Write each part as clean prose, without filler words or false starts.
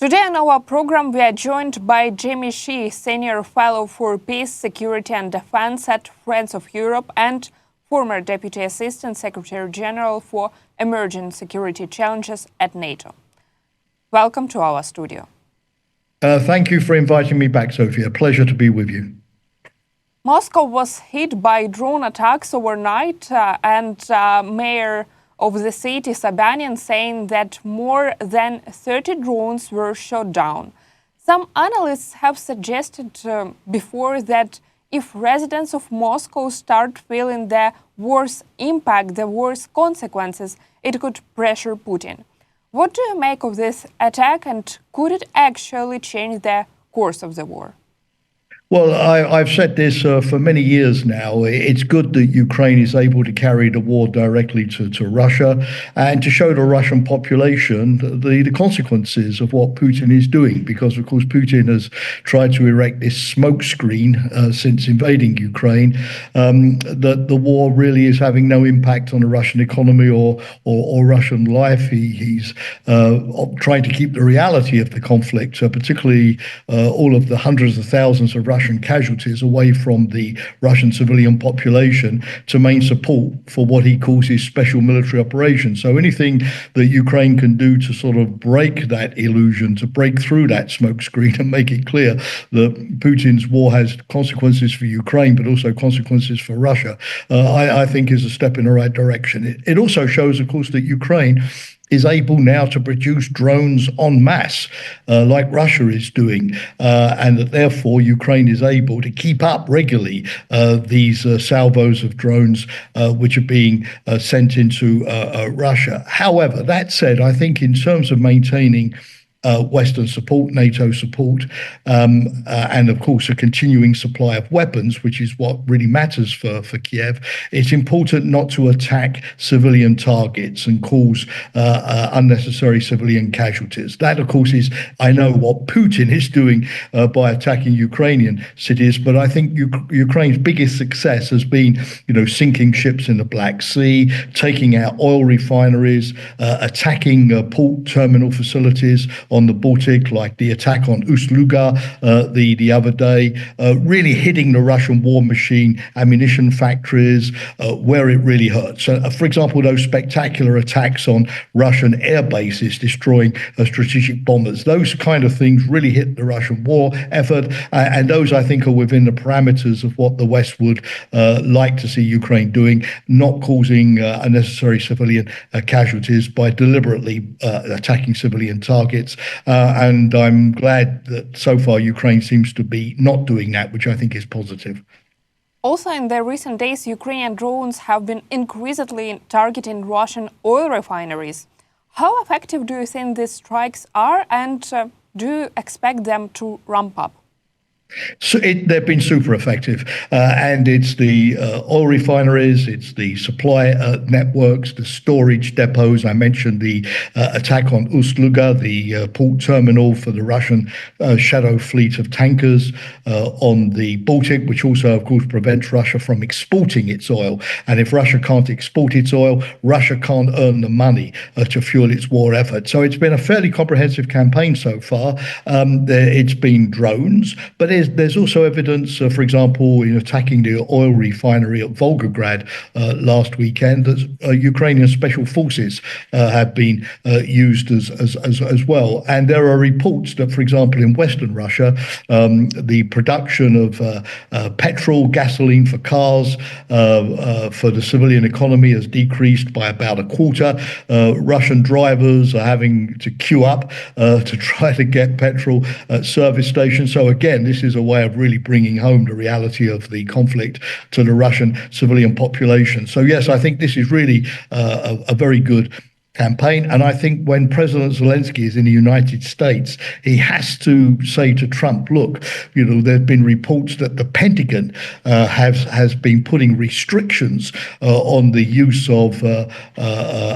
Today on our program, we are joined by Shea, Senior Fellow for Peace, Security and Defense at Friends of Europe and former Deputy Assistant Secretary General for Emerging Security Challenges at NATO. Welcome to our studio. Thank you for inviting me back, Sofia. Pleasure to be with you. Moscow was hit by drone attacks overnight, and Mayor of the city, Sobyanin, saying that more than 30 drones were shot down. Some analysts have suggested before that if residents of Moscow start feeling the war's impact, the war's consequences, it could pressure Putin. What do you make of this attack, and could it actually change the course of the war? Well, I've said this for many years now. It's good that Ukraine is able to carry the war directly to Russia and to show the Russian population the consequences of what Putin is doing, because, of course, Putin has tried to erect this smokescreen since invading Ukraine, that the war really is having no impact on the Russian economy or Russian life. He's trying to keep the reality of the conflict, particularly all of the hundreds of thousands of Russian casualties, away from the Russian civilian population, to main support for what he calls his special military operation. So anything that Ukraine can do to sort of break that illusion, to break through that smokescreen and make it clear that Putin's war has consequences for Ukraine, but also consequences for Russia, I think is a step in the right direction. It also shows, of course, that Ukraine is able now to produce drones en masse, like Russia is doing, and that therefore Ukraine is able to keep up regularly these salvos of drones which are being sent into Russia. However, that said, I think in terms of maintaining Western support, NATO support, and of course a continuing supply of weapons, which is what really matters for Kiev, it's important not to attack civilian targets and cause unnecessary civilian casualties. That, of course, is, I know, what Putin is doing by attacking Ukrainian cities, but I think Ukraine's biggest success has been, sinking ships in the Black Sea, taking out oil refineries, attacking port terminal facilities on the Baltic, like the attack on Ust-Luga the other day, really hitting the Russian war machine, ammunition factories, where it really hurts. For example, those spectacular attacks on Russian air bases, destroying strategic bombers, those kind of things really hit the Russian war effort, and those, I think, are within the parameters of what the West would like to see Ukraine doing, not causing unnecessary civilian casualties by deliberately attacking civilian targets. And I'm glad that so far Ukraine seems to be not doing that, which I think is positive. Also, in the recent days, Ukrainian drones have been increasingly targeting Russian oil refineries. How effective do you think these strikes are, and do you expect them to ramp up? So they've been super effective, and it's the oil refineries, it's the supply networks, the storage depots. I mentioned the attack on Ust-Luga, the port terminal for the Russian shadow fleet of tankers on the Baltic, which also, of course, prevents Russia from exporting its oil. And if Russia can't export its oil, Russia can't earn the money to fuel its war effort. So it's been a fairly comprehensive campaign so far. It's been drones, but there's also evidence, for example, in attacking the oil refinery at Volgograd last weekend, that Ukrainian special forces have been used as well. And there are reports that, for example, in Western Russia, the production of petrol, gasoline for cars, for the civilian economy has decreased by about a quarter. Russian drivers are having to queue up to try to get petrol at service stations. So again, this is a way of really bringing home the reality of the conflict to the Russian civilian population. So yes, I think this is really a very good campaign. And I think when President Zelensky is in the United States, he has to say to Trump, look, there have been reports that the Pentagon has been putting restrictions on the use of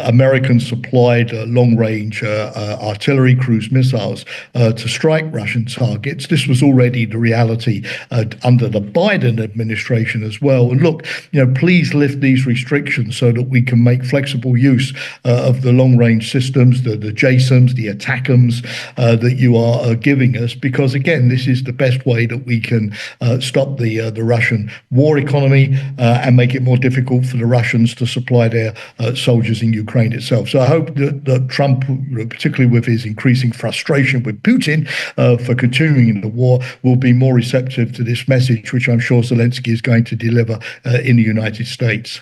American-supplied long-range artillery cruise missiles to strike Russian targets. This was already the reality under the Biden administration as well. And look, please lift these restrictions so that we can make flexible use of the the long-range systems, the JSONs, the ATACMS that you are giving us, because again, this is the best way that we can stop the Russian war economy and make it more difficult for the Russians to supply their soldiers in Ukraine itself. So I hope that Trump, particularly with his increasing frustration with Putin for continuing the war, will be more receptive to this message, which I'm sure Zelensky is going to deliver in the United States.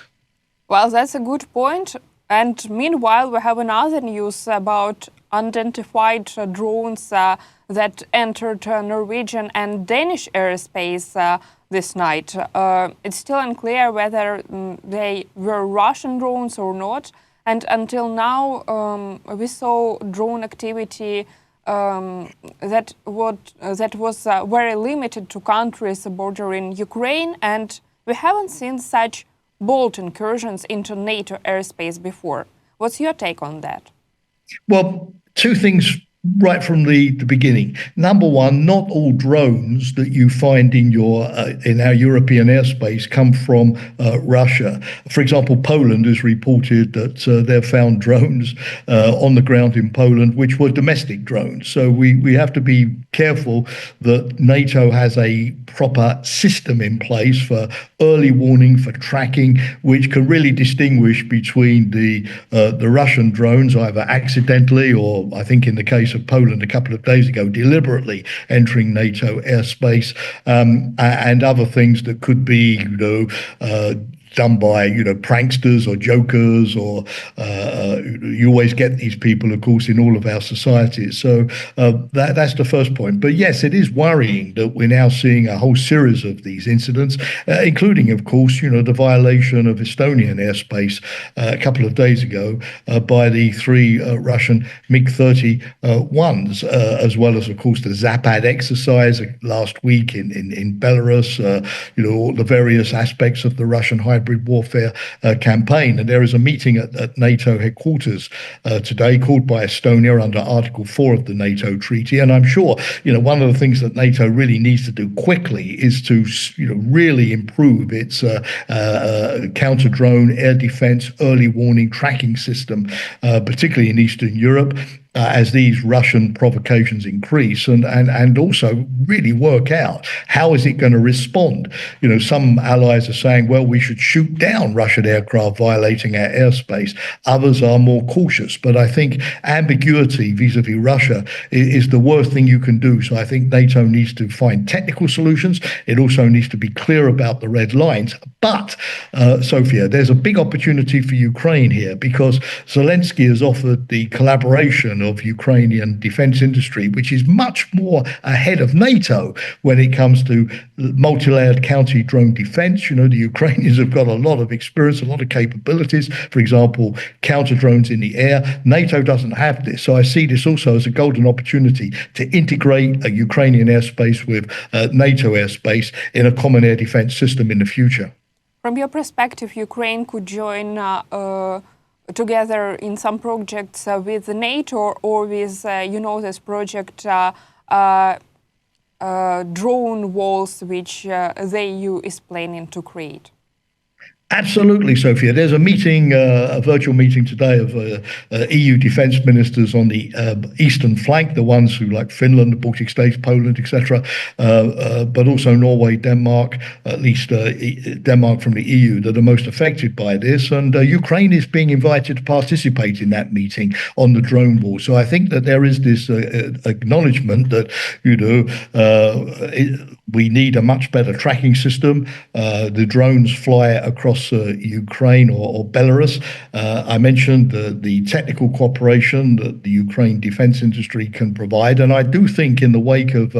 Well, that's a good point. And meanwhile, we have another news about unidentified drones that entered Norwegian and Danish airspace this night. It's still unclear whether they were Russian drones or not. And until now, we saw drone activity that was very limited to countries bordering Ukraine, and we haven't seen such bold incursions into NATO airspace before. What's your take on that? Well, two things right from the beginning. Number one, not all drones that you find in our European airspace come from Russia. For example, Poland has reported that they've found drones on the ground in Poland, which were domestic drones. So we have to be careful that NATO has a proper system in place for early warning, for tracking, which can really distinguish between the Russian drones, either accidentally or, I think in the case of Poland a couple of days ago, deliberately entering NATO airspace, and other things that could be, done by, pranksters or jokers, or you always get these people, of course, in all of our societies. So that's the first point. But yes, it is worrying that we're now seeing a whole series of these incidents, including, of course, the violation of Estonian airspace a couple of days ago by the 3 Russian MiG-31s, as well as, of course, the Zapad exercise last week in Belarus, all the various aspects of the Russian hybrid warfare campaign. And there is a meeting at NATO headquarters today called by Estonia under Article 4 of the NATO treaty. And I'm sure, one of the things that NATO really needs to do quickly is to, really improve its counter-drone air defense early warning tracking system, particularly in Eastern Europe. As these Russian provocations increase, and also really work out how is it going to respond. Some allies are saying, well, we should shoot down Russian aircraft violating our airspace. Others are more cautious. But I think ambiguity vis-a-vis Russia is the worst thing you can do. So I think NATO needs to find technical solutions. It also needs to be clear about the red lines. But, Sofia, there's a big opportunity for Ukraine here, because Zelensky has offered the collaboration of Ukrainian defense industry, which is much more ahead of NATO when it comes to multi-layered counter-drone defense. The Ukrainians have got a lot of experience, a lot of capabilities. For example, counter-drones in the air. NATO doesn't have this. So I see this also as a golden opportunity to integrate a Ukrainian airspace with NATO airspace in a common air defense system in the future. From your perspective, Ukraine could join together in some projects with NATO, or with, this project drone walls, which the EU is planning to create? Absolutely, Sofia. There's a meeting, a virtual meeting today of EU defense ministers on the eastern flank, the ones who, like Finland, the Baltic states, Poland, etc., but also Norway, Denmark, at least Denmark from the EU, that are most affected by this. And Ukraine is being invited to participate in that meeting on the drone wall. So I think that there is this acknowledgement that, we need a much better tracking system. The drones fly across Ukraine or Belarus. I mentioned the technical cooperation that the Ukraine defense industry can provide. And I do think in the wake of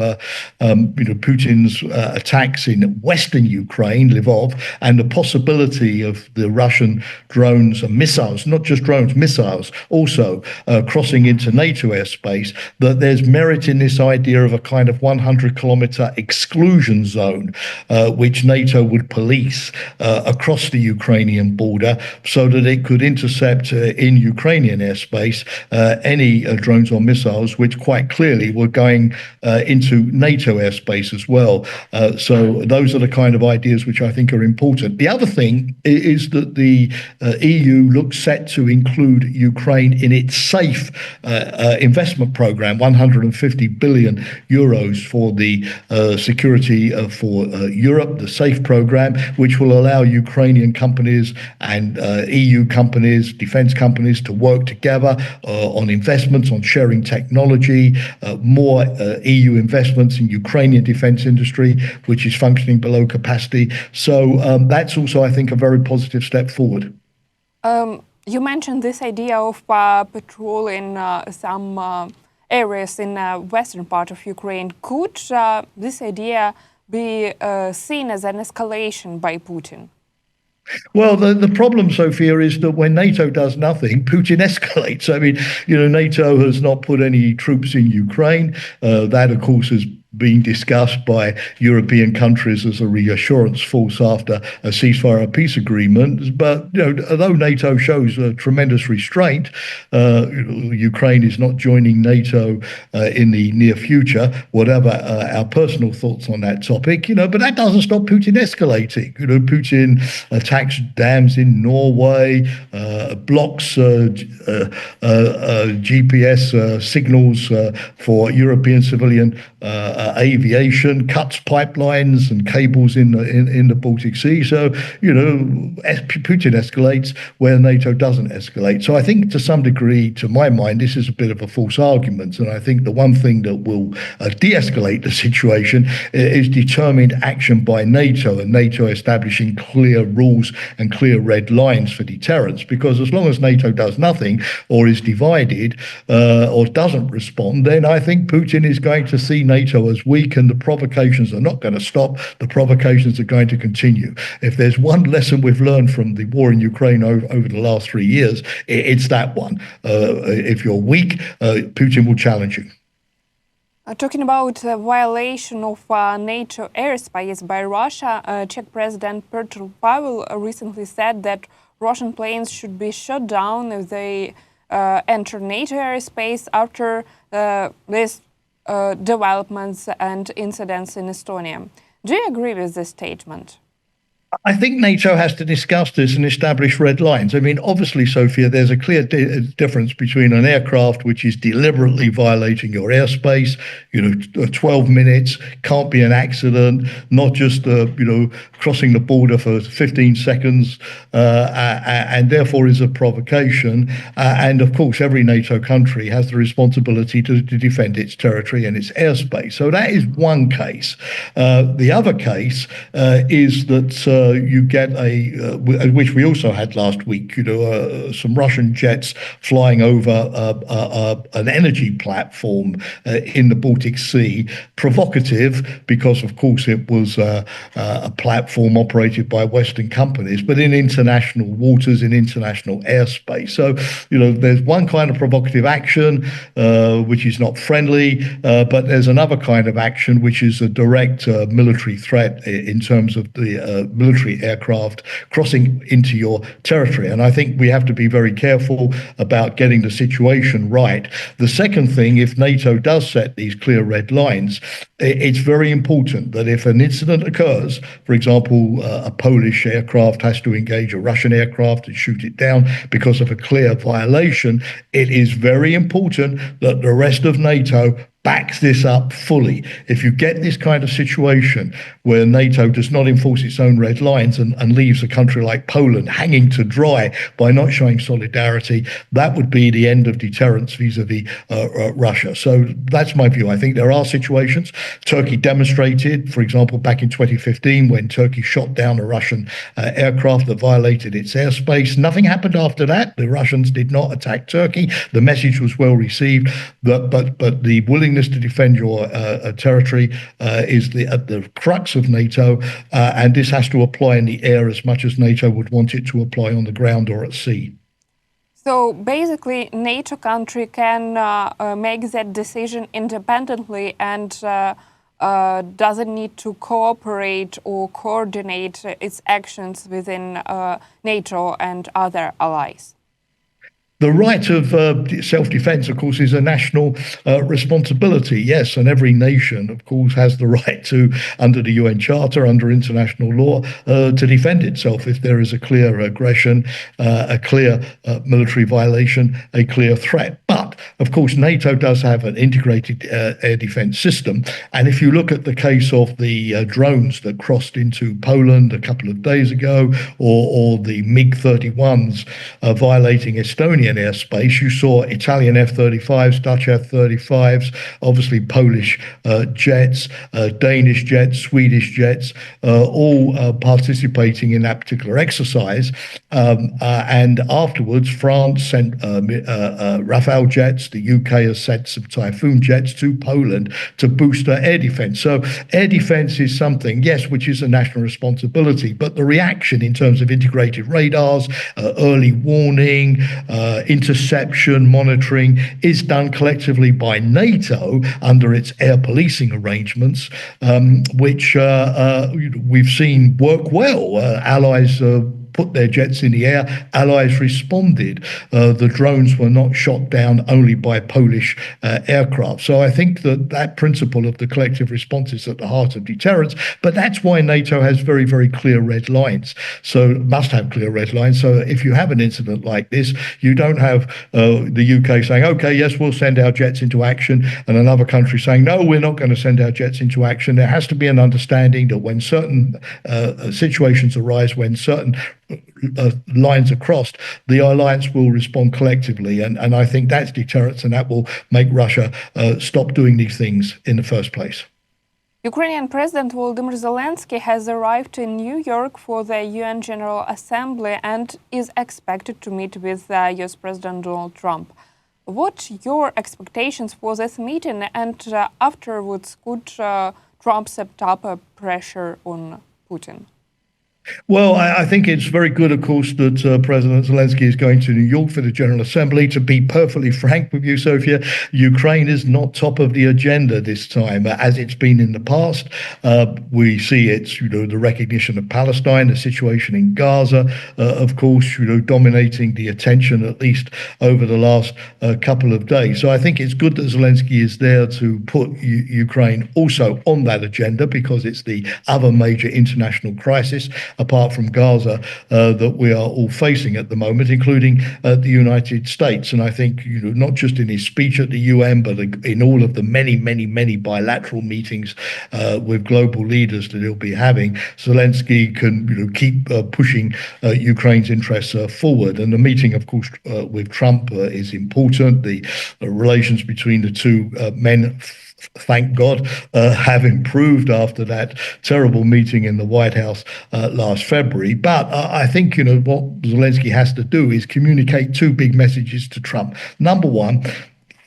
Putin's attacks in western Ukraine, Lvov, and the possibility of the Russian drones and missiles, not just drones, missiles also crossing into NATO airspace, that there's merit in this idea of a kind of 100-kilometer exclusive exclusion zone, which NATO would police across the Ukrainian border so that it could intercept in Ukrainian airspace any drones or missiles which quite clearly were going into NATO airspace as well. So those are the kind of ideas which I think are important. The other thing is that the EU looks set to include Ukraine in its SAFE investment program, 150 billion euros for the security for Europe, the SAFE program, which will allow Ukrainian companies and EU companies, defense companies to work together on investments, on sharing technology, more EU investments in Ukrainian defense industry, which is functioning below capacity. So that's also, I think, a very positive step forward. You mentioned this idea of patrolling some areas in the western part of Ukraine. Could this idea be seen as an escalation by Putin? Well, the problem, Sofia, is that when NATO does nothing, Putin escalates. I mean, NATO has not put any troops in Ukraine. That, of course, is being discussed by European countries as a reassurance force after a ceasefire and peace agreement. But although NATO shows a tremendous restraint, Ukraine is not joining NATO in the near future, whatever our personal thoughts on that topic, but that doesn't stop Putin escalating. Putin attacks dams in Norway, blocks GPS signals for European civilian aviation, cuts pipelines and cables in the Baltic Sea. So, Putin escalates where NATO doesn't escalate. So I think to some degree, to my mind, this is a bit of a false argument. And I think the one thing that will de-escalate the situation is determined action by NATO, and NATO establishing clear rules and clear red lines for deterrence. Because as long as NATO does nothing or is divided or doesn't respond, then I think Putin is going to see NATO as weak, and the provocations are not going to stop. The provocations are going to continue. If there's one lesson we've learned from the war in Ukraine over the last 3 years, it's that one. If you're weak, Putin will challenge you. Talking about the violation of NATO airspace by Russia, Czech President Petr Pavel recently said that Russian planes should be shot down if they enter NATO airspace after this developments and incidents in Estonia. Do you agree with this statement? I think NATO has to discuss this and establish red lines. I mean, obviously, Sofia, there's a clear difference between an aircraft which is deliberately violating your airspace, 12 minutes, can't be an accident, not just, crossing the border for 15 seconds, and therefore is a provocation. And of course, every NATO country has the responsibility to defend its territory and its airspace. So that is one case. The other case is that you get which we also had last week, some Russian jets flying over an energy platform in the Baltic Sea. Provocative because, of course, it was a platform operated by Western companies, but in international waters, in international airspace. So, there's one kind of provocative action, which is not friendly, but there's another kind of action, which is a direct military threat in terms of the military aircraft crossing into your territory. And I think we have to be very careful about getting the situation right. The second thing, if NATO does set these clear red lines, it's very important that if an incident occurs, for example, a Polish aircraft has to engage a Russian aircraft and shoot it down because of a clear violation, it is very important that the rest of NATO backs this up fully. If you get this kind of situation where NATO does not enforce its own red lines and leaves a country like Poland hanging to dry by not showing solidarity, that would be the end of deterrence vis-a-vis Russia. So that's my view. I think there are situations. Turkey demonstrated, for example, back in 2015 when Turkey shot down a Russian aircraft that violated its airspace. Nothing happened after that. The Russians did not attack Turkey. The message was well received, but the willingness to defend your territory is at the crux of NATO, and this has to apply in the air as much as NATO would want it to apply on the ground or at sea. So basically, NATO country can make that decision independently and does it need to cooperate or coordinate its actions within NATO and other allies? The right of self-defense, of course, is a national responsibility, yes, and every nation, of course, has the right to, under the UN Charter, under international law, to defend itself if there is a clear aggression, a clear military violation, a clear threat. But, of course, NATO does have an integrated air defense system, and if you look at the case of the drones that crossed into Poland a couple of days ago, or the MiG-31s violating Estonia airspace, you saw Italian F-35s, Dutch F-35s, obviously Polish jets, Danish jets, Swedish jets, all participating in that particular exercise. And afterwards, France sent Rafale jets. The UK has sent some Typhoon jets to Poland to boost our air defense. So air defense is something, yes, which is a national responsibility, but the reaction in terms of integrated radars, early warning, interception, monitoring is done collectively by NATO under its air policing arrangements, which we've seen work well. Allies put their jets in the air. Allies responded. The drones were not shot down only by Polish aircraft. So I think that principle of the collective response is at the heart of deterrence. But that's why NATO has very, very clear red lines. So must have clear red lines. So if you have an incident like this, you don't have the UK saying, okay, yes, we'll send our jets into action, and another country saying, no, we're not going to send our jets into action. There has to be an understanding that when certain situations arise, when certain lines are crossed, the alliance will respond collectively. And I think that's deterrence, and that will make Russia stop doing these things in the first place. Ukrainian President Volodymyr Zelensky has arrived in New York for the UN General Assembly and is expected to meet with US President Donald Trump. What your expectations for this meeting, and afterwards could Trump set up a pressure on Putin? Well, I think it's very good, of course, that President Zelensky is going to New York for the General Assembly. To be perfectly frank with you, Sofia, Ukraine is not top of the agenda this time, as it's been in the past. We see it's, the recognition of Palestine, the situation in Gaza, of course, dominating the attention, at least over the last couple of days. So I think it's good that Zelensky is there to put Ukraine also on that agenda, because it's the other major international crisis, apart from Gaza, that we are all facing at the moment, including the United States. And I think, not just in his speech at the UN, but in all of the many, many, many bilateral meetings with global leaders that he'll be having, Zelensky can, keep pushing Ukraine's interests forward. And the meeting, of course, with Trump is important. The relations between the two men, thank God, have improved after that terrible meeting in the White House last February. But I think, what Zelensky has to do is communicate two big messages to Trump. Number one,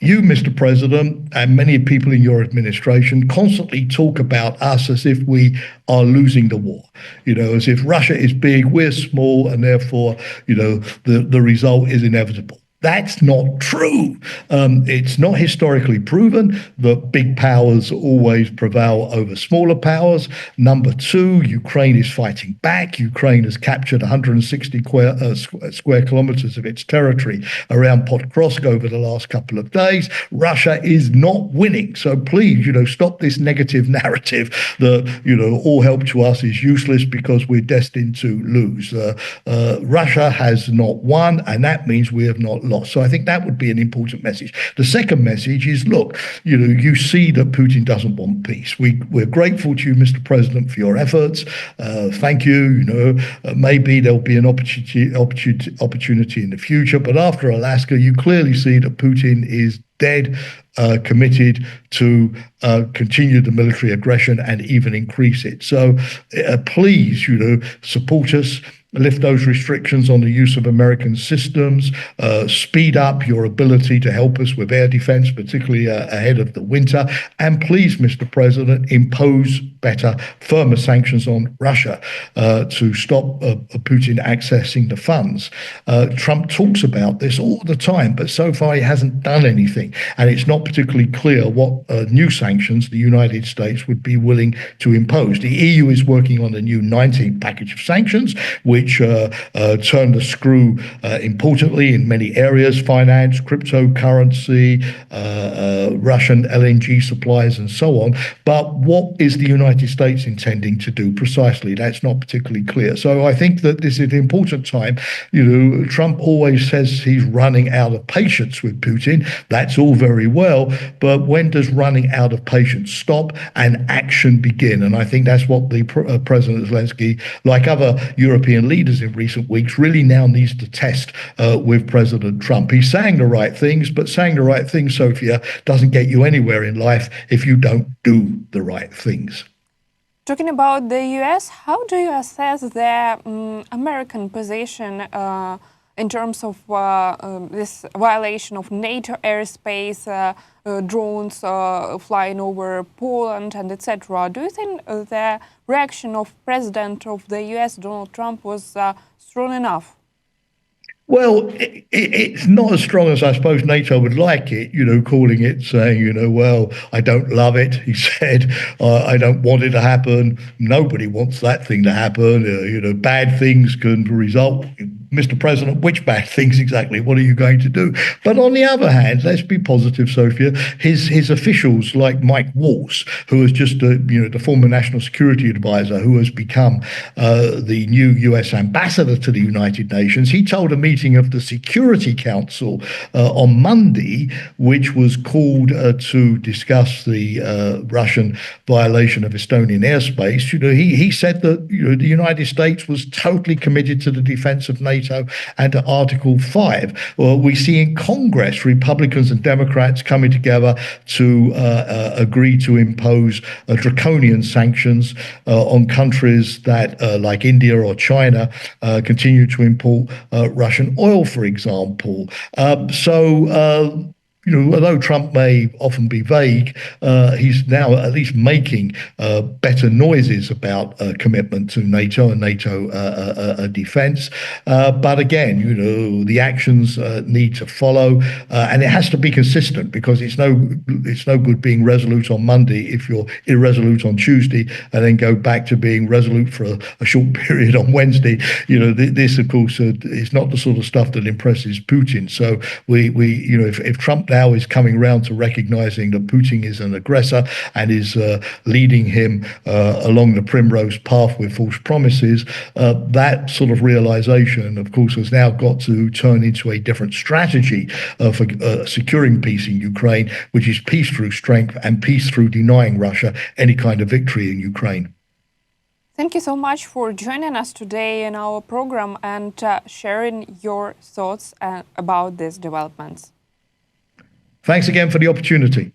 you, Mr. President, and many people in your administration constantly talk about us as if we are losing the war, as if Russia is big, we're small, and therefore, the result is inevitable. That's not true. It's not historically proven that big powers always prevail over smaller powers. Number two, Ukraine is fighting back. Ukraine has captured 160 square kilometers of its territory around Pokrovsk over the last couple of days. Russia is not winning. So please, stop this negative narrative that, all help to us is useless because we're destined to lose. Russia has not won, and that means we have not lost. So I think that would be an important message. The second message is, look, you see that Putin doesn't want peace. We're grateful to you, Mr. President, for your efforts. Thank you. Maybe there'll be an opportunity in the future. But after Alaska, you clearly see that Putin is dead, committed to continue the military aggression and even increase it. So please, support us. lift those restrictions on the use of American systems, speed up your ability to help us with air defense, particularly ahead of the winter, and please, Mr. President, impose better, firmer sanctions on Russia to stop Putin accessing the funds. Trump talks about this all the time, but so far he hasn't done anything, and it's not particularly clear what new sanctions the United States would be willing to impose. The EU is working on a new 19th package of sanctions, which turn the screw importantly in many areas: finance, cryptocurrency, Russian LNG supplies, and so on. But what is the United States intending to do precisely? That's not particularly clear. So I think that this is an important time. Trump always says he's running out of patience with Putin. That's all very well, but when does running out of patience stop and action begin? And I think that's what the President Zelensky, like other European leaders in recent weeks, really now needs to test with President Trump. He's saying the right things, but saying the right things, Sofia, doesn't get you anywhere in life if you don't do the right things. Talking about the US, how do you assess the American position in terms of this violation of NATO airspace, drones flying over Poland, and etc.? Do you think the reaction of President of the US, Donald Trump, was strong enough? Well, it's not as strong as I suppose NATO would like it, calling it, saying, well, I don't love it. He said, I don't want it to happen. Nobody wants that thing to happen. Bad things can result. Mr. President, which bad things exactly? What are you going to do? But on the other hand, let's be positive, Sofia. His officials, like Mike Waltz, who is just the former national security advisor, who has become the new U.S. ambassador to the United Nations, he told a meeting of the Security Council on Monday, which was called to discuss the Russian violation of Estonian airspace. He said that the United States was totally committed to the defense of NATO and to Article 5. Well, we see in Congress Republicans and Democrats coming together to agree to impose draconian sanctions on countries that, like India or China, continue to import Russian oil, for example. Although Trump may often be vague, he's now at least making better noises about commitment to NATO and NATO defense. But again, the actions need to follow, and it has to be consistent, because it's no good being resolute on Monday if you're irresolute on Tuesday, and then go back to being resolute for a short period on Wednesday. This, of course, is not the sort of stuff that impresses Putin. So if Trump now is coming round to recognizing that Putin is an aggressor and is leading him along the primrose path with false promises, that sort of realization, of course, has now got to turn into a different strategy for securing peace in Ukraine, which is peace through strength and peace through denying Russia any kind of victory in Ukraine. Thank you so much for joining us today in our program and sharing your thoughts about these developments. Thanks again for the opportunity.